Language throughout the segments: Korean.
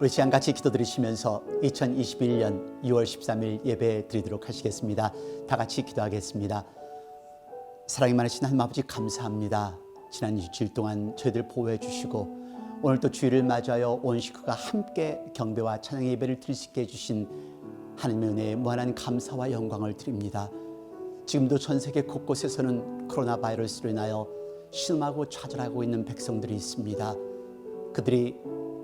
우리 시간 같이 기도드리시면서 2021년 6월 13일 예배 드리도록 하시겠습니다. 다 같이 기도하겠습니다. 사랑이 많으신 하나님 아버지 감사합니다. 지난 일주일 동안 저희들 보호해 주시고 오늘 또 주일을 맞아요 온 식구가 함께 경배와 찬양 예배를 드릴 수 있게 해주신 하나님의 은혜에 무한한 감사와 영광을 드립니다. 지금도 전 세계 곳곳에서는 코로나 바이러스로 인하여 신음하고 좌절하고 있는 백성들이 있습니다. 그들이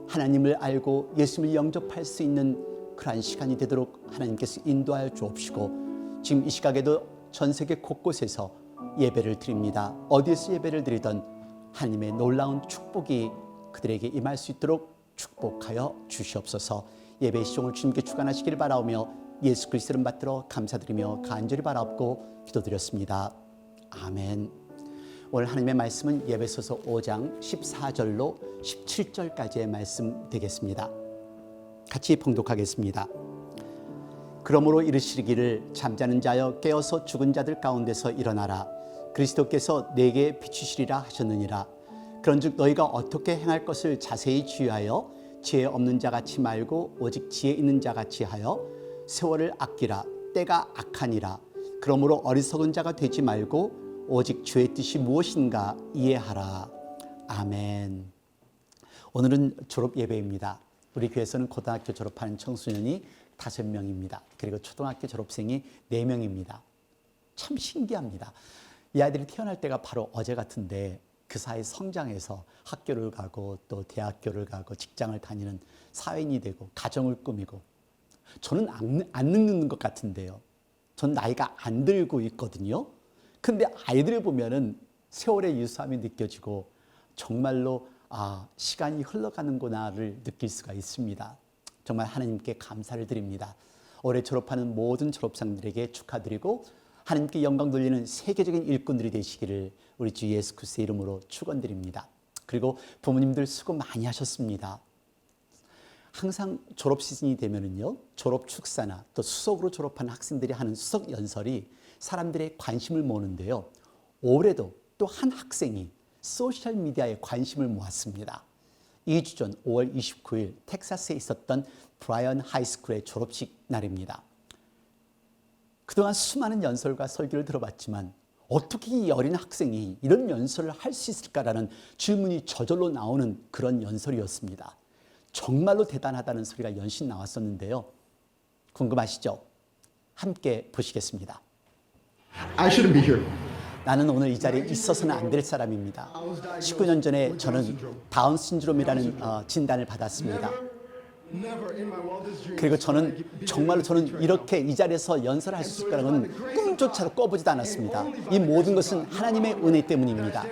하나님을 알고 예수님을 영접할 수 있는 그러한 시간이 되도록 하나님께서 인도하여 주옵시고, 지금 이 시각에도 전 세계 곳곳에서 예배를 드립니다. 어디에서 예배를 드리던 하나님의 놀라운 축복이 그들에게 임할 수 있도록 축복하여 주시옵소서. 예배의 시종을 주님께 주관하시기를 바라오며 예수 그리스도를 받들어 감사드리며 간절히 바라옵고 기도드렸습니다. 아멘. 오늘 하나님의 말씀은 에베소서 5장 14절로 17절까지의 말씀 되겠습니다. 같이 봉독하겠습니다. 그러므로 이르시기를 잠자는 자여 깨어서 죽은 자들 가운데서 일어나라. 그리스도께서 내게 비추시리라 하셨느니라. 그런즉 너희가 어떻게 행할 것을 자세히 주의하여 지혜 없는 자같이 말고 오직 지혜 있는 자같이 하여 세월을 아끼라. 때가 악하니라. 그러므로 어리석은 자가 되지 말고 오직 주의 뜻이 무엇인가 이해하라. 아멘. 오늘은 졸업 예배입니다. 우리 교회에서는 고등학교 졸업하는 청소년이 5명입니다. 그리고 초등학교 졸업생이 4명입니다. 참 신기합니다. 이 아이들이 태어날 때가 바로 어제 같은데 그 사이 성장해서 학교를 가고 또 대학교를 가고 직장을 다니는 사회인이 되고 가정을 꾸미고, 저는 안 늙는 것 같은데요. 전 나이가 안 들고 있거든요. 근데 아이들을 보면은 세월의 유수함이 느껴지고 정말로 시간이 흘러가는구나를 느낄 수가 있습니다. 정말 하나님께 감사를 드립니다. 올해 졸업하는 모든 졸업생들에게 축하드리고 하나님께 영광 돌리는 세계적인 일꾼들이 되시기를 우리 주 예수 그리스도의 이름으로 축원드립니다. 그리고 부모님들 수고 많이 하셨습니다. 항상 졸업 시즌이 되면은요, 졸업 축사나 또 수석으로 졸업하는 학생들이 하는 수석 연설이 사람들의 관심을 모으는데요. 올해도 또 한 학생이 소셜미디어에 관심을 모았습니다. 2주 전 5월 29일 텍사스에 있었던 브라이언 하이스쿨의 졸업식 날입니다. 그동안 수많은 연설과 설교를 들어봤지만 어떻게 이 어린 학생이 이런 연설을 할 수 있을까라는 질문이 저절로 나오는 그런 연설이었습니다. 정말로 대단하다는 소리가 연신 나왔었는데요. 궁금하시죠? 함께 보시겠습니다. I shouldn't be here. 나는 오늘 이 자리에 있어서는 안 될 사람입니다. 19년 전에 저는 다운 신드롬이라는 진단을 받았습니다. 그리고 저는 정말로 이렇게 이 자리에서 연설할 수 있을 거라는 꿈조차도 꿔보지도 않았습니다. 이 모든 것은 하나님의 은혜 때문입니다.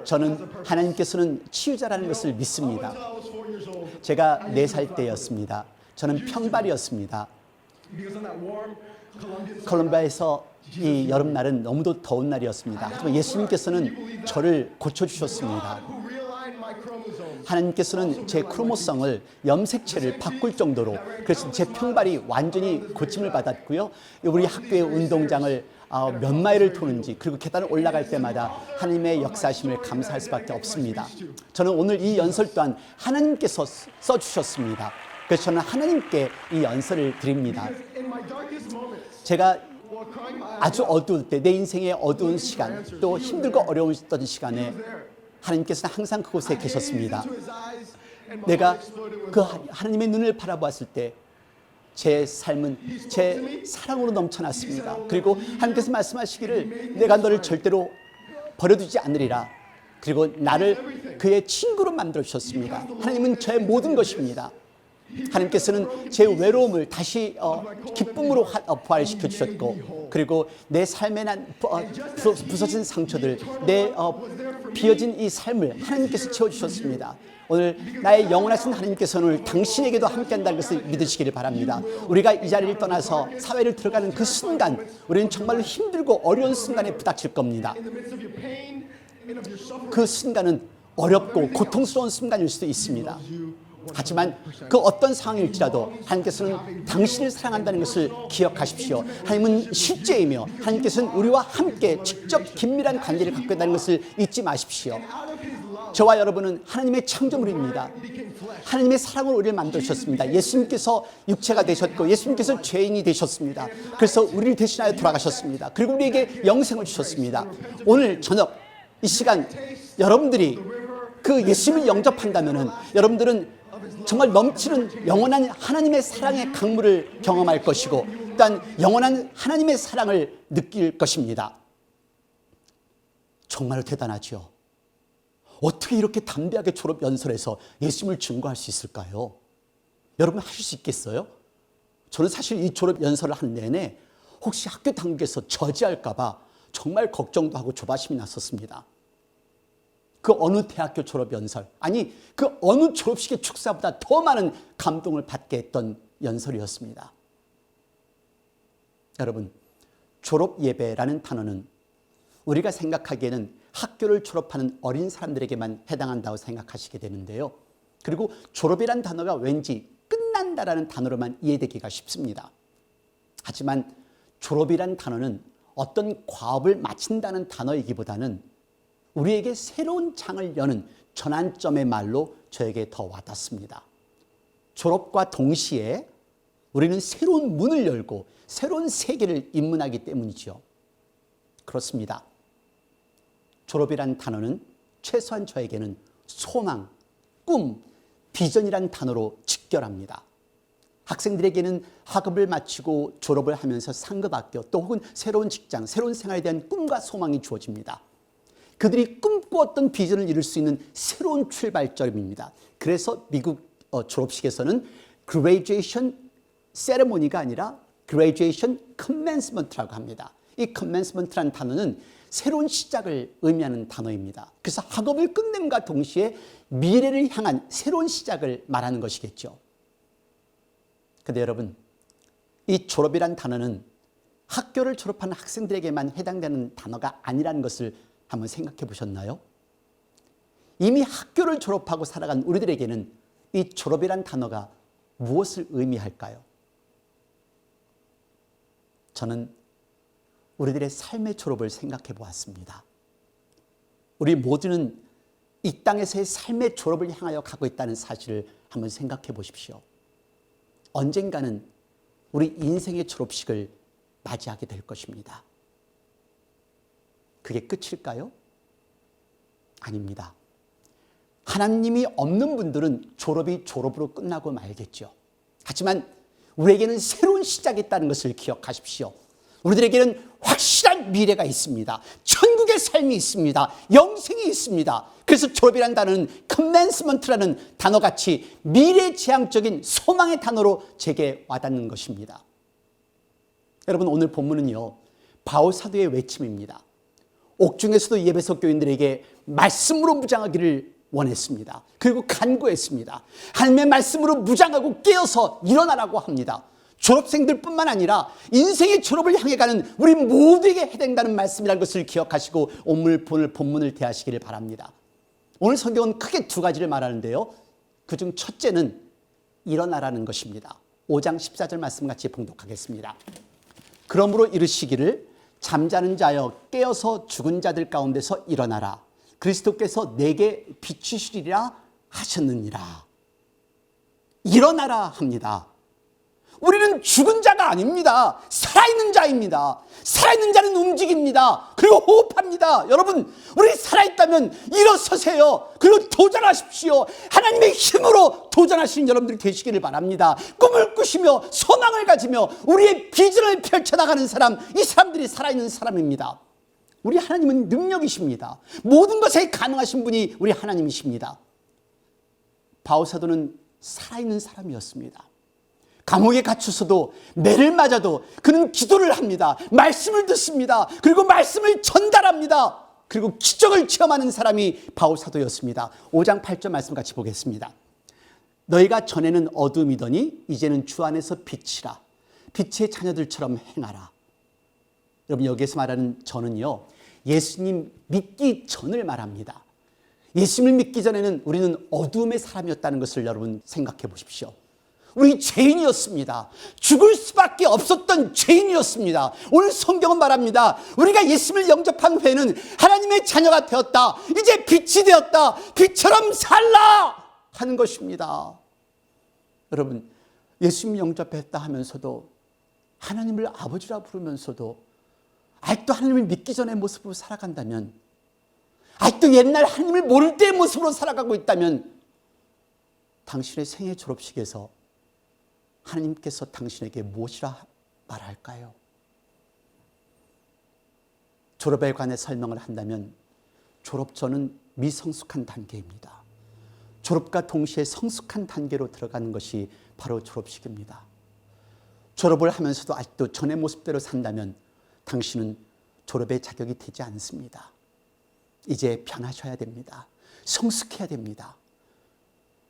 저는 하나님께서는 치유자라는 것을 믿습니다. 제가 4살 때였습니다. 저는 평발이었습니다. 콜롬비아에서 이 여름날은 너무도 더운 날이었습니다. 하지만 예수님께서는 저를 고쳐주셨습니다. 하나님께서는 제 크로모성을 염색체를 바꿀 정도로, 그래서 제 평발이 완전히 고침을 받았고요. 우리 학교의 운동장을 몇 마일을 도는지, 그리고 계단을 올라갈 때마다 하나님의 역사하심을 감사할 수밖에 없습니다. 저는 오늘 이 연설 또한 하나님께서 써주셨습니다. 그래서 저는 하나님께 이 연설을 드립니다. 제가 아주 어두울 때, 내 인생의 어두운 시간, 또 힘들고 어려웠던 시간에 하나님께서는 항상 그곳에 계셨습니다. 내가 그 하나님의 눈을 바라보았을 때 제 삶은 제 사랑으로 넘쳐났습니다. 그리고 하나님께서 말씀하시기를 내가 너를 절대로 버려두지 않으리라. 그리고 나를 그의 친구로 만들어 주셨습니다. 하나님은 저의 모든 것입니다. 하나님께서는 제 외로움을 다시 기쁨으로 부활시켜 주셨고, 그리고 내 삶에 난 부서진 상처들, 내 비어진 이 삶을 하나님께서 채워주셨습니다. 오늘 나의 영원하신 하나님께서는 오늘 당신에게도 함께한다는 것을 믿으시기를 바랍니다. 우리가 이 자리를 떠나서 사회를 들어가는 그 순간, 우리는 정말로 힘들고 어려운 순간에 부닥칠 겁니다. 그 순간은 어렵고 고통스러운 순간일 수도 있습니다. 하지만 그 어떤 상황일지라도 하나님께서는 당신을 사랑한다는 것을 기억하십시오. 하나님은 실제이며 하나님께서는 우리와 함께 직접 긴밀한 관계를 갖고 있다는 것을 잊지 마십시오. 저와 여러분은 하나님의 창조물입니다. 하나님의 사랑으로 우리를 만드셨습니다. 예수님께서 육체가 되셨고 예수님께서 죄인이 되셨습니다. 그래서 우리를 대신하여 돌아가셨습니다. 그리고 우리에게 영생을 주셨습니다. 오늘 저녁 이 시간 여러분들이 그 예수님을 영접한다면 여러분들은 정말 넘치는 영원한 하나님의 사랑의 강물을 경험할 것이고 또한 영원한 하나님의 사랑을 느낄 것입니다. 정말 대단하죠. 어떻게 이렇게 담대하게 졸업 연설에서 예수님을 증거할 수 있을까요? 여러분 하실 수 있겠어요? 저는 사실 이 졸업 연설을 한 내내 혹시 학교 당국에서 저지할까 봐 정말 걱정도 하고 조바심이 났었습니다. 그 어느 대학교 졸업 연설, 아니 그 어느 졸업식의 축사보다 더 많은 감동을 받게 했던 연설이었습니다. 여러분, 졸업 예배라는 단어는 우리가 생각하기에는 학교를 졸업하는 어린 사람들에게만 해당한다고 생각하시게 되는데요. 그리고 졸업이란 단어가 왠지 끝난다라는 단어로만 이해되기가 쉽습니다. 하지만 졸업이란 단어는 어떤 과업을 마친다는 단어이기보다는 우리에게 새로운 장을 여는 전환점의 말로 저에게 더 와닿습니다. 졸업과 동시에 우리는 새로운 문을 열고 새로운 세계를 입문하기 때문이죠. 그렇습니다. 졸업이란 단어는 최소한 저에게는 소망, 꿈, 비전이란 단어로 직결합니다. 학생들에게는 학업을 마치고 졸업을 하면서 상급학교 또 혹은 새로운 직장, 새로운 생활에 대한 꿈과 소망이 주어집니다. 그들이 꿈꾸었던 비전을 이룰 수 있는 새로운 출발점입니다. 그래서 미국 졸업식에서는 graduation 세레모니가 아니라 graduation commencement라고 합니다. 이 commencement라는 단어는 새로운 시작을 의미하는 단어입니다. 그래서 학업을 끝냄과 동시에 미래를 향한 새로운 시작을 말하는 것이겠죠. 그런데 여러분, 이 졸업이란 단어는 학교를 졸업하는 학생들에게만 해당되는 단어가 아니라는 것을 한번 생각해 보셨나요? 이미 학교를 졸업하고 살아간 우리들에게는 이 졸업이란 단어가 무엇을 의미할까요? 저는 우리들의 삶의 졸업을 생각해 보았습니다. 우리 모두는 이 땅에서의 삶의 졸업을 향하여 가고 있다는 사실을 한번 생각해 보십시오. 언젠가는 우리 인생의 졸업식을 맞이하게 될 것입니다. 그게 끝일까요? 아닙니다. 하나님이 없는 분들은 졸업이 졸업으로 끝나고 말겠죠. 하지만 우리에게는 새로운 시작이 있다는 것을 기억하십시오. 우리들에게는 확실한 미래가 있습니다. 천국의 삶이 있습니다. 영생이 있습니다. 그래서 졸업이라는 단어는 commencement라는 단어같이 미래지향적인 소망의 단어로 제게 와닿는 것입니다. 여러분, 오늘 본문은요, 바울 사도의 외침입니다. 옥중에서도 예배석 교인들에게 말씀으로 무장하기를 원했습니다. 그리고 간구했습니다. 하나님의 말씀으로 무장하고 깨어서 일어나라고 합니다. 졸업생들뿐만 아니라 인생의 졸업을 향해 가는 우리 모두에게 해당되는 말씀이라는 것을 기억하시고 오늘 본문을 대하시기를 바랍니다. 오늘 성경은 크게 두 가지를 말하는데요. 그중 첫째는 일어나라는 것입니다. 5장 14절 말씀 같이 봉독하겠습니다. 그러므로 이르시기를 잠자는 자여 깨어서 죽은 자들 가운데서 일어나라. 그리스도께서 내게 비추시리라 하셨느니라. 일어나라 합니다. 우리는 죽은 자가 아닙니다. 살아있는 자입니다. 살아있는 자는 움직입니다. 그리고 호흡합니다. 여러분, 우리 살아있다면 일어서세요. 그리고 도전하십시오. 하나님의 힘으로 도전하시는 여러분들이 되시기를 바랍니다. 꿈을 꾸시며 소망을 가지며 우리의 비전을 펼쳐나가는 사람, 이 사람들이 살아있는 사람입니다. 우리 하나님은 능력이십니다. 모든 것에 가능하신 분이 우리 하나님이십니다. 바울 사도는 살아있는 사람이었습니다. 감옥에 갇혀서도 매를 맞아도 그는 기도를 합니다. 말씀을 듣습니다. 그리고 말씀을 전달합니다. 그리고 기적을 체험하는 사람이 바울 사도였습니다. 5장 8절 말씀 같이 보겠습니다. 너희가 전에는 어둠이더니 이제는 주 안에서 빛이라. 빛의 자녀들처럼 행하라. 여러분, 여기에서 말하는 저는요, 예수님 믿기 전을 말합니다. 예수님을 믿기 전에는 우리는 어둠의 사람이었다는 것을 여러분 생각해 보십시오. 우리 죄인이었습니다. 죽을 수밖에 없었던 죄인이었습니다. 오늘 성경은 말합니다. 우리가 예수님을 영접한 후에는 하나님의 자녀가 되었다. 이제 빛이 되었다. 빛처럼 살라 하는 것입니다. 여러분, 예수님 영접했다 하면서도 하나님을 아버지라 부르면서도 아직도 하나님을 믿기 전의 모습으로 살아간다면, 아직도 옛날 하나님을 모를 때의 모습으로 살아가고 있다면, 당신의 생애 졸업식에서 하나님께서 당신에게 무엇이라 말할까요? 졸업에 관해 설명을 한다면 졸업전은 미성숙한 단계입니다. 졸업과 동시에 성숙한 단계로 들어가는 것이 바로 졸업식입니다. 졸업을 하면서도 아직도 전의 모습대로 산다면 당신은 졸업의 자격이 되지 않습니다. 이제 변하셔야 됩니다. 성숙해야 됩니다.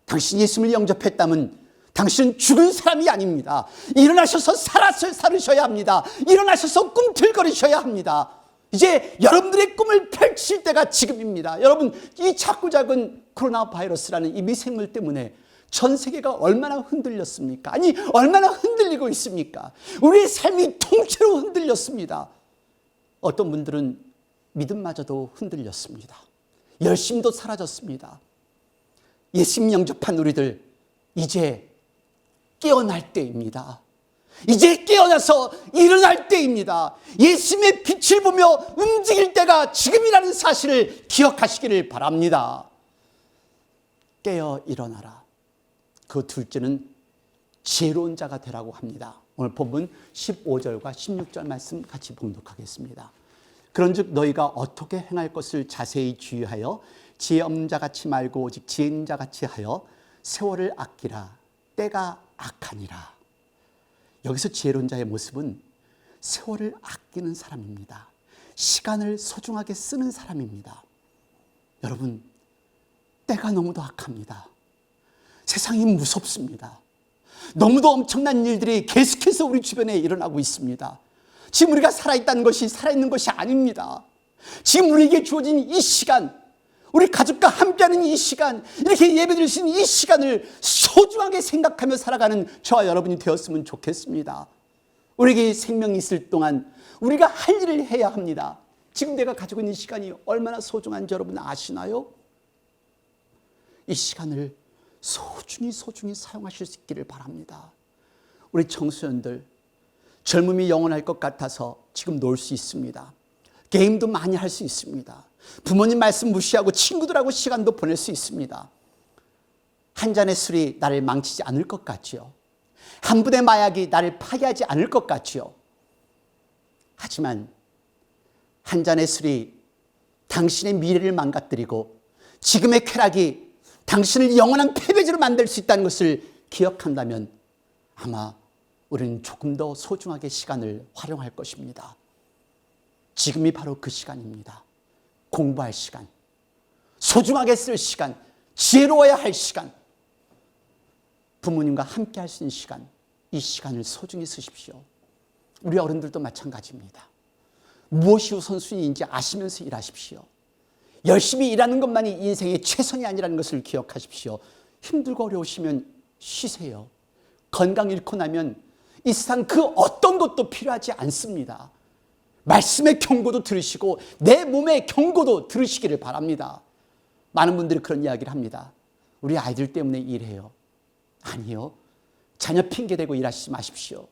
당신이 예수님을 영접했다면 당신은 죽은 사람이 아닙니다. 일어나셔서 살으셔야 합니다. 일어나셔서 꿈틀거리셔야 합니다. 이제 여러분들의 꿈을 펼칠 때가 지금입니다. 여러분, 이 작고 작은 코로나 바이러스라는 이 미생물 때문에 전 세계가 얼마나 흔들렸습니까? 아니, 얼마나 흔들리고 있습니까? 우리의 삶이 통째로 흔들렸습니다. 어떤 분들은 믿음마저도 흔들렸습니다. 열심도 사라졌습니다. 예수님 영접한 우리들, 이제 깨어날 때입니다. 이제 깨어나서 일어날 때입니다. 예수님의 빛을 보며 움직일 때가 지금이라는 사실을 기억하시기를 바랍니다. 깨어 일어나라. 그 둘째는 지혜로운 자가 되라고 합니다. 오늘 본문 15절과 16절 말씀 같이 봉독하겠습니다. 그런즉 너희가 어떻게 행할 것을 자세히 주의하여 지혜 없는 자같이 말고 오직 지혜 있는 자같이 하여 세월을 아끼라. 때가 악하니라. 여기서 지혜로운 자의 모습은 세월을 아끼는 사람입니다. 시간을 소중하게 쓰는 사람입니다. 여러분, 때가 너무도 악합니다. 세상이 무섭습니다. 너무도 엄청난 일들이 계속해서 우리 주변에 일어나고 있습니다. 지금 우리가 살아있다는 것이 살아있는 것이 아닙니다. 지금 우리에게 주어진 이 시간, 우리 가족과 함께하는 이 시간, 이렇게 예배드릴 수 있는 이 시간을 소중하게 생각하며 살아가는 저와 여러분이 되었으면 좋겠습니다. 우리에게 생명이 있을 동안 우리가 할 일을 해야 합니다. 지금 내가 가지고 있는 시간이 얼마나 소중한지 여러분 아시나요? 이 시간을 소중히 사용하실 수 있기를 바랍니다. 우리 청소년들, 젊음이 영원할 것 같아서 지금 놀 수 있습니다. 게임도 많이 할 수 있습니다. 부모님 말씀 무시하고 친구들하고 시간도 보낼 수 있습니다. 한 잔의 술이 나를 망치지 않을 것 같지요. 한 분의 마약이 나를 파괴하지 않을 것 같지요. 하지만 한 잔의 술이 당신의 미래를 망가뜨리고 지금의 쾌락이 당신을 영원한 패배자로 만들 수 있다는 것을 기억한다면 아마 우리는 조금 더 소중하게 시간을 활용할 것입니다. 지금이 바로 그 시간입니다. 공부할 시간, 소중하게 쓸 시간, 지혜로워야 할 시간, 부모님과 함께 할 수 있는 시간, 이 시간을 소중히 쓰십시오. 우리 어른들도 마찬가지입니다. 무엇이 우선순위인지 아시면서 일하십시오. 열심히 일하는 것만이 인생의 최선이 아니라는 것을 기억하십시오. 힘들고 어려우시면 쉬세요. 건강 잃고 나면 이 세상 그 어떤 것도 필요하지 않습니다. 말씀의 경고도 들으시고 내 몸의 경고도 들으시기를 바랍니다. 많은 분들이 그런 이야기를 합니다. 우리 아이들 때문에 일해요. 아니요. 자녀 핑계대고 일하시지 마십시오.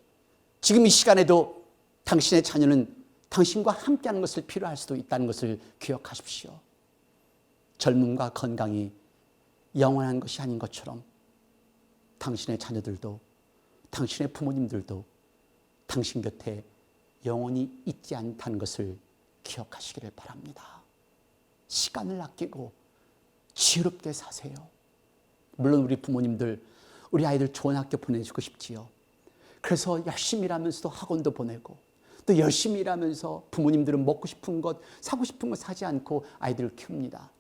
지금 이 시간에도 당신의 자녀는 당신과 함께하는 것을 필요할 수도 있다는 것을 기억하십시오. 젊음과 건강이 영원한 것이 아닌 것처럼 당신의 자녀들도 당신의 부모님들도 당신 곁에 영원히 있지 않다는 것을 기억하시기를 바랍니다. 시간을 아끼고 지혜롭게 사세요. 물론 우리 부모님들, 우리 아이들 좋은 학교 보내주고 싶지요. 그래서 열심히 일하면서도 학원도 보내고 또 열심히 일하면서 부모님들은 먹고 싶은 것, 사고 싶은 것 사지 않고 아이들을 키웁니다.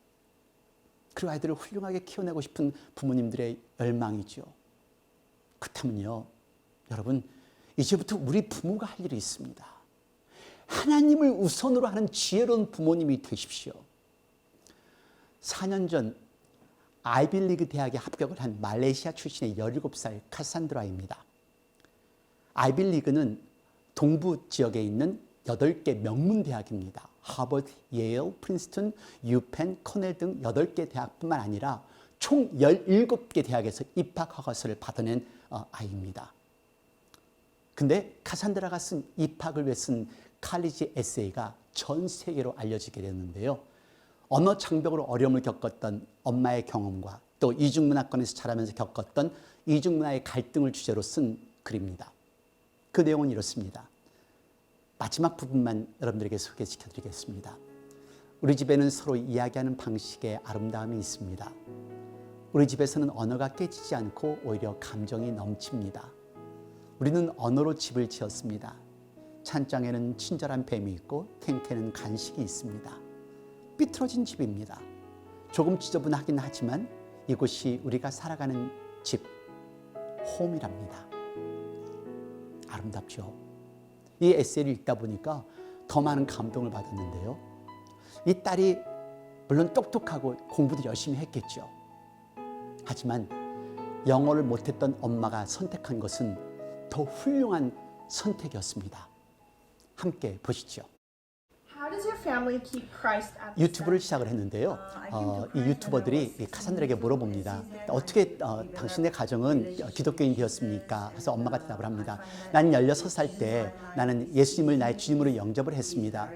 그리고 아이들을 훌륭하게 키워내고 싶은 부모님들의 열망이죠. 그렇다면요, 여러분, 이제부터 우리 부모가 할 일이 있습니다. 하나님을 우선으로 하는 지혜로운 부모님이 되십시오. 4년 전 아이비리그 대학에 합격을 한 말레이시아 출신의 17살 카산드라입니다. 아이비리그는 동부 지역에 있는 8개 명문 대학입니다. 하버드, 예일, 프린스턴, 유펜, 코넬 등 8개 대학뿐만 아니라 총 17개 대학에서 입학 허가서를 받아낸 아이입니다. 근데 카산드라가 쓴 입학을 위해 쓴 칼리지 에세이가 전 세계로 알려지게 됐는데요. 언어 장벽으로 어려움을 겪었던 엄마의 경험과 또 이중문화권에서 자라면서 겪었던 이중문화의 갈등을 주제로 쓴 글입니다. 그 내용은 이렇습니다. 마지막 부분만 여러분들에게 소개시켜 드리겠습니다. 우리 집에는 서로 이야기하는 방식에 아름다움이 있습니다. 우리 집에서는 언어가 깨지지 않고 오히려 감정이 넘칩니다. 우리는 언어로 집을 지었습니다. 찬장에는 친절한 뱀이 있고 탱탱은 간식이 있습니다. 삐뚤어진 집입니다. 조금 지저분하긴 하지만 이곳이 우리가 살아가는 집, 홈이랍니다. 아름답죠? 이 에세이를 읽다 보니까 더 많은 감동을 받았는데요. 이 딸이 물론 똑똑하고 공부도 열심히 했겠죠. 하지만 영어를 못했던 엄마가 선택한 것은 더 훌륭한 선택이었습니다. 함께 보시죠. How does your family keep Christ at the 유튜브를 시작을 했는데요. 이 유튜버들이 이 카산드라에게 물어봅니다. 어떻게 당신의 가정은 기독교인 되었습니까? 그래서 엄마가 대답을 합니다. 나는 16살 때 나는 예수님을 나의 주님으로 영접을 했습니다.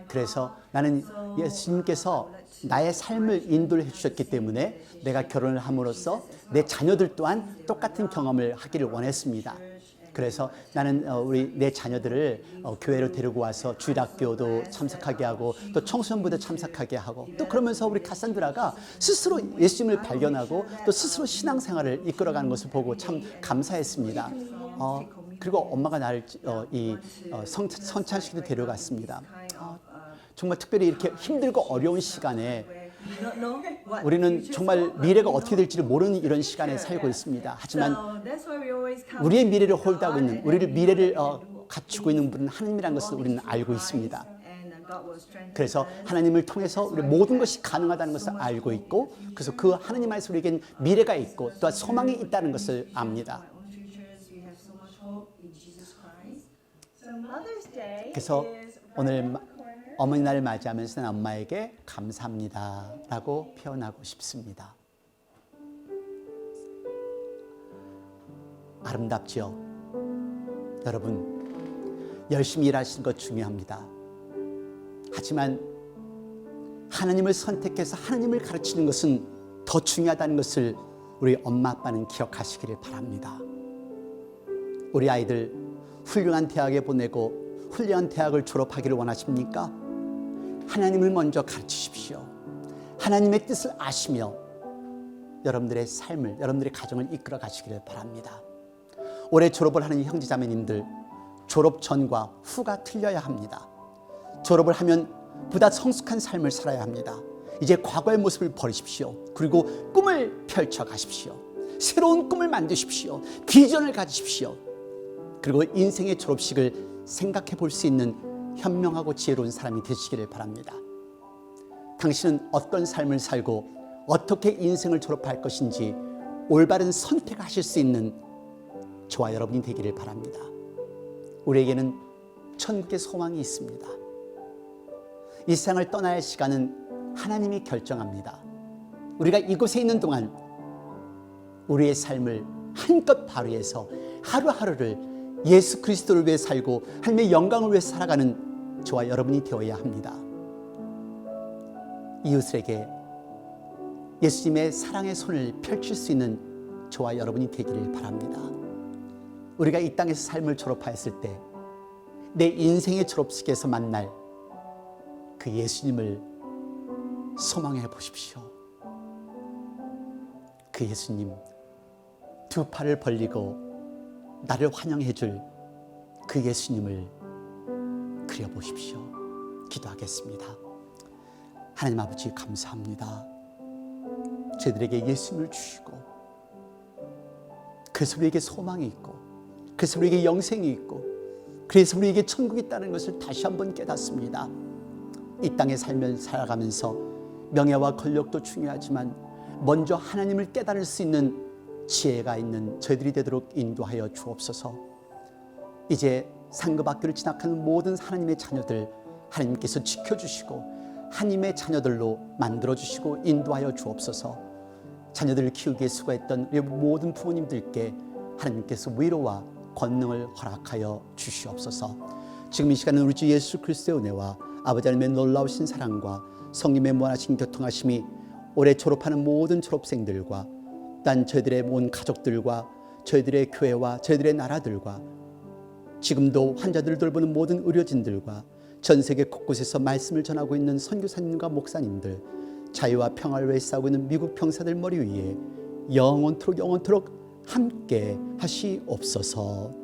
그래서 나는 예수님께서 나의 삶을 인도를 해주셨기 때문에 내가 결혼을 함으로써 내 자녀들 또한 똑같은 경험을 하기를 원했습니다. 그래서 나는 내 자녀들을 교회로 데리고 와서 주일학교도 참석하게 하고 또 청소년부도 참석하게 하고 또 그러면서 우리 카산드라가 스스로 예수님을 발견하고 또 스스로 신앙생활을 이끌어가는 것을 보고 참 감사했습니다. 그리고 엄마가 나를 선찬식도 데려갔습니다. 정말 특별히 이렇게 힘들고 어려운 시간에 우리는 정말 미래가 어떻게 될지를 모르는 이런 시간에 살고 있습니다. 하지만 우리의 미래를 홀드하고 있는, 우리를 미래를 갖추고 있는 분은 하나님이라는 것을 우리는 알고 있습니다. 그래서 하나님을 통해서 우리 모든 것이 가능하다는 것을 알고 있고, 그래서 그 하나님 안에서 우리에겐 미래가 있고 또한 소망이 있다는 것을 압니다. 그래서 오늘 어머니날을 맞이하면서 엄마에게 감사합니다 라고 표현하고 싶습니다. 아름답죠? 여러분, 열심히 일하시는 것 중요합니다. 하지만 하나님을 선택해서 하나님을 가르치는 것은 더 중요하다는 것을 우리 엄마 아빠는 기억하시기를 바랍니다. 우리 아이들 훌륭한 대학에 보내고 훌륭한 대학을 졸업하기를 원하십니까? 하나님을 먼저 가르치십시오. 하나님의 뜻을 아시며 여러분들의 삶을, 여러분들의 가정을 이끌어 가시기를 바랍니다. 올해 졸업을 하는 형제자매님들, 졸업 전과 후가 틀려야 합니다. 졸업을 하면 보다 성숙한 삶을 살아야 합니다. 이제 과거의 모습을 버리십시오. 그리고 꿈을 펼쳐 가십시오. 새로운 꿈을 만드십시오. 비전을 가지십시오. 그리고 인생의 졸업식을 생각해 볼 수 있는 현명하고 지혜로운 사람이 되시기를 바랍니다. 당신은 어떤 삶을 살고 어떻게 인생을 졸업할 것인지 올바른 선택을 하실 수 있는 저와 여러분이 되기를 바랍니다. 우리에게는 천국의 소망이 있습니다. 이 세상을 떠나야 할 시간은 하나님이 결정합니다. 우리가 이곳에 있는 동안 우리의 삶을 한껏 발휘해서 하루하루를 예수 그리스도를 위해 살고 하나님의 영광을 위해 살아가는 저와 여러분이 되어야 합니다. 이웃에게 예수님의 사랑의 손을 펼칠 수 있는 저와 여러분이 되기를 바랍니다. 우리가 이 땅에서 삶을 졸업하였을 때 내 인생의 졸업식에서 만날 그 예수님을 소망해 보십시오. 그 예수님, 두 팔을 벌리고 나를 환영해 줄 그 예수님을 그려보십시오. 기도하겠습니다. 하나님 아버지 감사합니다. 저희들에게 예수님을 주시고 그래서 우리에게 소망이 있고 그래서 우리에게 영생이 있고 그래서 우리에게 천국이 있다는 것을 다시 한번 깨닫습니다. 이 땅에 살아가면서 명예와 권력도 중요하지만 먼저 하나님을 깨달을 수 있는 지혜가 있는 저희들이 되도록 인도하여 주옵소서. 이제 상급학교를 진학하는 모든 하나님의 자녀들 하나님께서 지켜주시고 하나님의 자녀들로 만들어주시고 인도하여 주옵소서. 자녀들을 키우기에 수고했던 우리 모든 부모님들께 하나님께서 위로와 권능을 허락하여 주시옵소서. 지금 이 시간은 우리 주 예수 그리스도의 은혜와 아버지 하나님의 놀라우신 사랑과 성령의 무한하신 교통하심이 올해 졸업하는 모든 졸업생들과 딴 저희들의 온 가족들과 저희들의 교회와 저희들의 나라들과 지금도 환자들을 돌보는 모든 의료진들과 전 세계 곳곳에서 말씀을 전하고 있는 선교사님과 목사님들, 자유와 평화를 위해 싸우고 있는 미국 병사들 머리 위에 영원토록 함께 하시옵소서.